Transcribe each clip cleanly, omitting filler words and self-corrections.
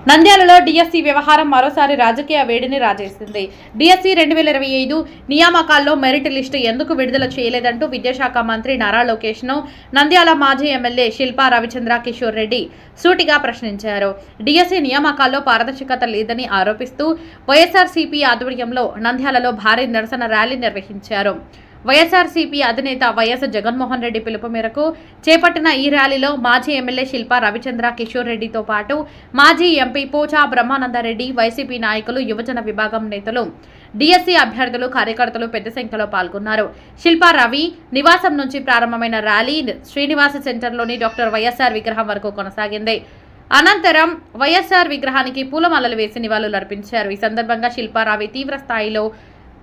నంద్యాలలో డిఎస్సి వ్యవహారం మరోసారి రాజకీయ వేడిని రాజేసింది. డిఎస్సి 2025 నియామకాల్లో మెరిట్ లిస్టు ఎందుకు విడుదల చేయలేదంటూ విద్యాశాఖ మంత్రి నారా లోకేష్ ను నంద్యాల మాజీ ఎమ్మెల్యే శిల్పా రవిచంద్ర కిషోర్ రెడ్డి సూటిగా ప్రశ్నించారు. డిఎస్సి నియామకాల్లో పారదర్శకత లేదని ఆరోపిస్తూ వైఎస్ఆర్సీపీ ఆధ్వర్యంలో నంద్యాలలో భారీ నిరసన ర్యాలీ నిర్వహించారు. వైఎస్ఆర్సీపీ అధినేత వైఎస్ జగన్మోహన్ రెడ్డి పిలుపు మేరకు చేపట్టిన ఈ ర్యాలీలో మాజీ ఎమ్మెల్యే శిల్పా రవిచంద్ర కిషోర్ రెడ్డితో పాటు మాజీ ఎంపీ పోచా బ్రహ్మానందరెడ్డి, వైసీపీ నాయకులు, యువజన విభాగం నేతలు, డిఎస్సి అభ్యర్థులు, కార్యకర్తలు పెద్ద సంఖ్యలో పాల్గొన్నారు. శిల్పా రవి నివాసం నుంచి ప్రారంభమైన ర్యాలీ శ్రీనివాస సెంటర్లోని డాక్టర్ వైఎస్ఆర్ విగ్రహం వరకు కొనసాగింది. అనంతరం వైఎస్ఆర్ విగ్రహానికి పూలమాలలు వేసి నివాళులర్పించారు. ఈ సందర్భంగా శిల్పా రవి తీవ్ర స్థాయిలో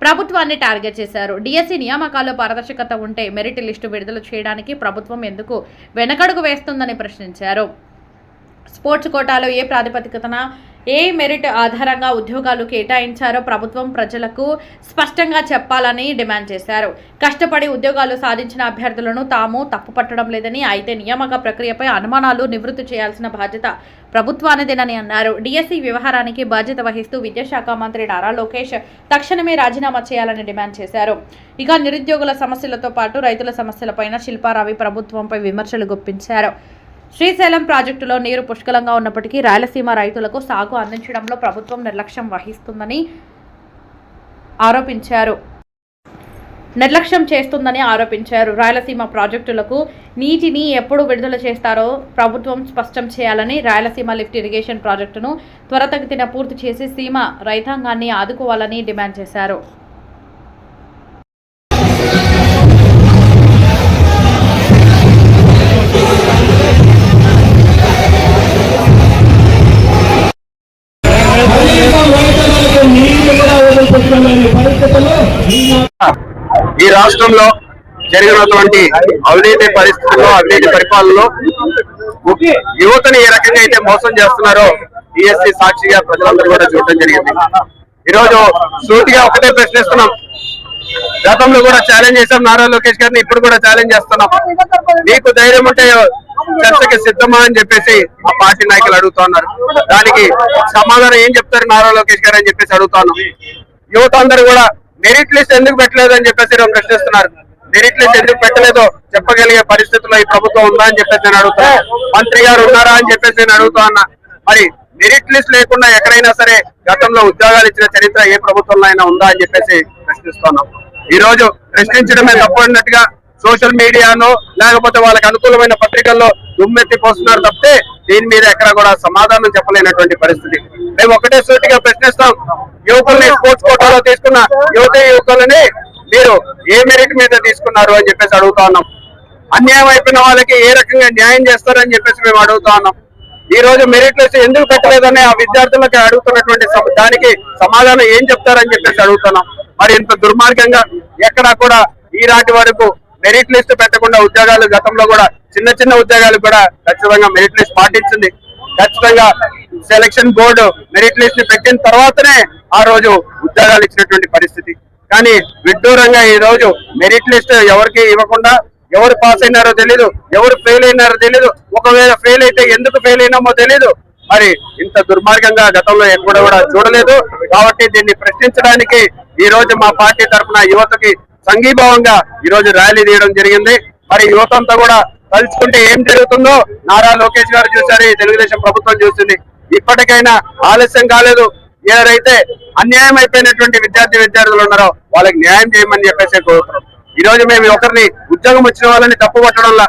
ప్రభుత్వాన్ని టార్గెట్ చేశారు. డిఎస్సి నియామకాల్లో పారదర్శకత ఉంటే మెరిట్ లిస్టు విడుదల చేయడానికి ప్రభుత్వం ఎందుకు వెనకడుగు వేస్తుందని ప్రశ్నించారు. స్పోర్ట్స్ కోటాలో ఏ ప్రాతిపదికన ఏ మెరిట్ ఆధారంగా ఉద్యోగాలు కేటాయించారో ప్రభుత్వం ప్రజలకు స్పష్టంగా చెప్పాలని డిమాండ్ చేశారు. కష్టపడి ఉద్యోగాలు సాధించిన అభ్యర్థులను తాము తప్పుపట్టడం లేదని, అయితే నియామక ప్రక్రియపై అనుమానాలు నివృత్తి చేయాల్సిన బాధ్యత ప్రభుత్వానిదేనని అన్నారు. డిఎస్సి వ్యవహారానికి బాధ్యత వహిస్తూ విద్యాశాఖ మంత్రి నారా లోకేష్ తక్షణమే రాజీనామా చేయాలని డిమాండ్ చేశారు. ఇక నిరుద్యోగుల సమస్యలతో పాటు రైతుల సమస్యలపైన శిల్పా రవి ప్రభుత్వంపై విమర్శలు గుప్పించారు. శ్రీశైలం ప్రాజెక్టులో నీరు పుష్కలంగా ఉన్నప్పటికీ రాయలసీమ రైతులకు సాగు అందించడంలో ప్రభుత్వం నిర్లక్ష్యం వహిస్తుందని ఆరోపించారు. రాయలసీమ ప్రాజెక్టులకు నీటిని ఎప్పుడు విడుదల చేస్తారో ప్రభుత్వం స్పష్టం చేయాలని, రాయలసీమ లిఫ్ట్ ఇరిగేషన్ ప్రాజెక్టును త్వరితగతిన పూర్తి చేసి సీమ రైతాంగాన్ని ఆదుకోవాలని డిమాండ్ చేశారు. ఈ రాష్ట్రంలో జరిగినటువంటి అవినీతి పరిస్థితుల్లో, అవినీతి పరిపాలనలో యువతని ఏ రకంగా అయితే మోసం చేస్తున్నారో డిఎస్సి సాక్షిగా ప్రజలందరూ కూడా చూడటం జరిగింది. ఈరోజు సూటిగా ఒకటే ప్రశ్నిస్తున్నాం. గతంలో కూడా ఛాలెంజ్ చేశాం నారా లోకేష్ గారిని, ఇప్పుడు కూడా ఛాలెంజ్ చేస్తున్నాం. మీకు ధైర్యం ఉంటే చర్చకి సిద్ధమా అని చెప్పేసి ఆ పార్టీ నాయకులు అడుగుతున్నారు. దానికి సమాధానం ఏం చెప్తారు నారా లోకేష్ గారు అని చెప్పేసి అడుగుతాను. యువత అందరూ కూడా మెరిట్ లిస్ట్ ఎందుకు పెట్టలేదు అని చెప్పేసి ప్రశ్నిస్తున్నారు. మెరిట్ లిస్ట్ ఎందుకు పెట్టలేదో చెప్పగలిగే పరిస్థితుల్లో ఈ ప్రభుత్వం ఉందా అని చెప్పేసి నేను అడుగుతా. మంత్రి గారు ఉన్నారా అని చెప్పేసి నేను అడుగుతా ఉన్నా. మరి మెరిట్ లిస్ట్ లేకుండా ఎక్కడైనా సరే గతంలో ఉద్యోగాలు ఇచ్చిన చరిత్ర ఏ ప్రభుత్వంలో అయినా ఉందా అని చెప్పేసి ప్రశ్నిస్తున్నాం. ఈ రోజు ప్రశ్నించడమే తప్పు అన్నట్టుగా సోషల్ మీడియాను లేకపోతే వాళ్ళకి అనుకూలమైన పత్రికల్లో దుమ్మెత్తి పోస్తున్నారు తప్పితే దీని మీద ఎక్కడ కూడా సమాధానం చెప్పలేనటువంటి పరిస్థితి. మేము ఒకటే సూటిగా ప్రశ్నిస్తాం. యువకుల్ని స్పోర్ట్స్ కోటాలో తీసుకున్న యువకులని మీరు ఏ మెరిట్ మీద తీసుకున్నారు అని చెప్పేసి అడుగుతా ఉన్నాం. అన్యాయం అయిపోయిన వాళ్ళకి ఏ రకంగా న్యాయం చేస్తారని చెప్పేసి మేము అడుగుతా ఉన్నాం. ఈ రోజు మెరిట్ లిస్ట్ ఎందుకు పెట్టలేదని ఆ విద్యార్థులకి అడుగుతున్నటువంటి దానికి సమాధానం ఏం చెప్తారని చెప్పేసి అడుగుతున్నాం. మరి ఇంత దుర్మార్గంగా ఎక్కడా కూడా ఈనాటి వరకు మెరిట్ లిస్ట్ పెట్టకుండా ఉద్యోగాలు, గతంలో కూడా చిన్న చిన్న ఉద్యోగాలు కూడా ఖచ్చితంగా మెరిట్ లిస్ట్ పాటించింది. ఖచ్చితంగా సెలక్షన్ బోర్డు మెరిట్ లిస్ట్ ని పెట్టిన తర్వాతనే ఆ రోజు ఉద్యోగాలు ఇచ్చినటువంటి పరిస్థితి. కానీ విడ్డూరంగా ఈ రోజు మెరిట్ లిస్ట్ ఎవరికి ఇవ్వకుండా ఎవరు పాస్ అయినారో తెలీదు, ఎవరు ఫెయిల్ అయినారో తెలీదు, ఒకవేళ ఫెయిల్ అయితే ఎందుకు ఫెయిల్ అయినామో తెలీదు. మరి ఇంత దుర్మార్గంగా గతంలో ఎక్కడ కూడా చూడలేదు. కాబట్టి దీన్ని ప్రశ్నించడానికి ఈ రోజు మా పార్టీ తరఫున యువతకి సంఘీభావంగా ఈ రోజు ర్యాలీ తీయడం జరిగింది. మరి యువత అంతా కూడా తలుచుకుంటే ఏం జరుగుతుందో నారా లోకేష్ గారు చూశారు, తెలుగుదేశం ప్రభుత్వం చూసింది. ఇప్పటికైనా ఆలస్యం కాలేదు. ఎవరైతే అన్యాయం అయిపోయినటువంటి విద్యార్థులు ఉన్నారో వాళ్ళకి న్యాయం చేయమని చెప్పేసి కోరుతున్నాం. ఈ రోజు మేము ఒకరిని ఉద్యోగం వచ్చిన వాళ్ళని తప్పు పట్టడంలా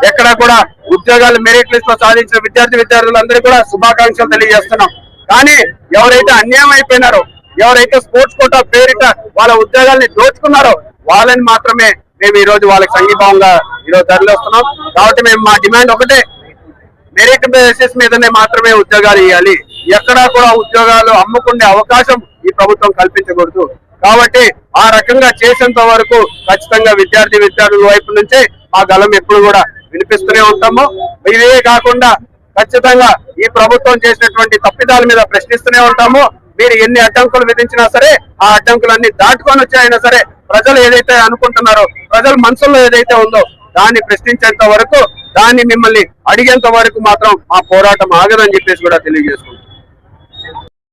ఎక్కడా కూడా ఉద్యోగాలు మెరిట్ లిస్ట్ లో సాధించిన విద్యార్థులందరికీ కూడా శుభాకాంక్షలు తెలియజేస్తున్నాం. కానీ ఎవరైతే అన్యాయం అయిపోయినారో, ఎవరైతే స్పోర్ట్స్ కోటా పేరిట వాళ్ళ ఉద్యోగాల్ని దోచుకున్నారో వాళ్ళని మాత్రమే మేము ఈ రోజు వాళ్ళకి సంఘీభావంగా ఈరోజు తరలిస్తున్నాం. కాబట్టి మేము మా డిమాండ్ ఒకటే, మెరిట్ బేసిస్ మీదనే మాత్రమే ఉద్యోగాలు ఇవ్వాలి. ఎక్కడా కూడా ఉద్యోగాలు అమ్ముకునే అవకాశం ఈ ప్రభుత్వం కల్పించకూడదు. కాబట్టి ఆ రకంగా చేసేంత వరకు ఖచ్చితంగా విద్యార్థుల వైపు నుంచే ఆ గలం ఎప్పుడు కూడా వినిపిస్తూనే ఉంటాము. ఇవే కాకుండా ఖచ్చితంగా ఈ ప్రభుత్వం చేసినటువంటి తప్పిదాల మీద ప్రశ్నిస్తూనే ఉంటాము. మీరు ఎన్ని అడ్డంకులు విధించినా సరే ఆ అడ్డంకులన్నీ దాటుకొని వచ్చాయినా సరే ప్రజలు ఏదైతే అనుకుంటున్నారో, ప్రజల మనసుల్లో ఏదైతే ఉందో దాన్ని ప్రశ్నించేంత వరకు, దాన్ని మిమ్మల్ని అడిగేంత వరకు మాత్రం ఆ పోరాటం ఆగదని చెప్పేసి కూడా తెలియజేసుకుంటాం.